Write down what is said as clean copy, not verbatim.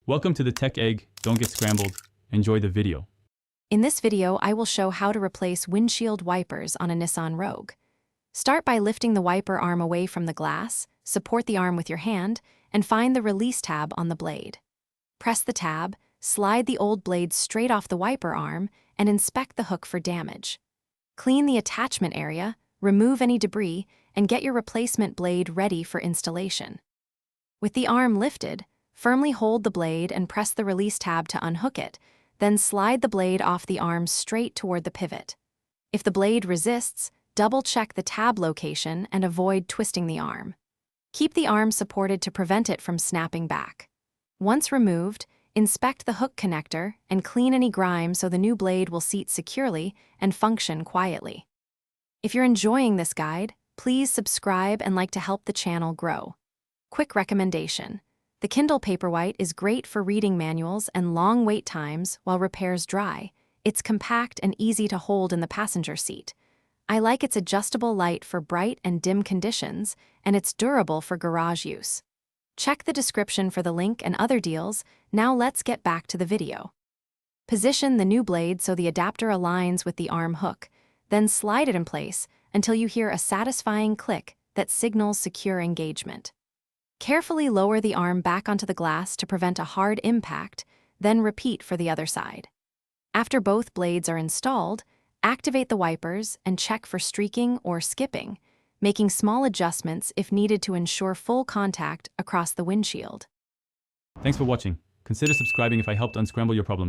Welcome to the Tech Egg. Don't get scrambled. Enjoy the video. In this video, I will show how to replace windshield wipers on a Nissan Rogue. Start by lifting the wiper arm away from the glass, support the arm with your hand, and find the release tab on the blade. Press the tab, slide the old blade straight off the wiper arm, and inspect the hook for damage. Clean the attachment area, remove any debris, and get your replacement blade ready for installation. With the arm lifted, firmly hold the blade and press the release tab to unhook it, then slide the blade off the arm straight toward the pivot. If the blade resists, double-check the tab location and avoid twisting the arm. Keep the arm supported to prevent it from snapping back. Once removed, inspect the hook connector and clean any grime so the new blade will seat securely and function quietly. If you're enjoying this guide, please subscribe and like to help the channel grow. Quick recommendation: the Kindle Paperwhite is great for reading manuals and long wait times while repairs dry. It's compact and easy to hold in the passenger seat. I like its adjustable light for bright and dim conditions, and it's durable for garage use. Check the description for the link and other deals. Now let's get back to the video. Position the new blade so the adapter aligns with the arm hook, then slide it in place until you hear a satisfying click that signals secure engagement. Carefully lower the arm back onto the glass to prevent a hard impact, then repeat for the other side. After both blades are installed, activate the wipers and check for streaking or skipping, making small adjustments if needed to ensure full contact across the windshield. Thanks for watching. Consider subscribing if I helped unscramble your problems.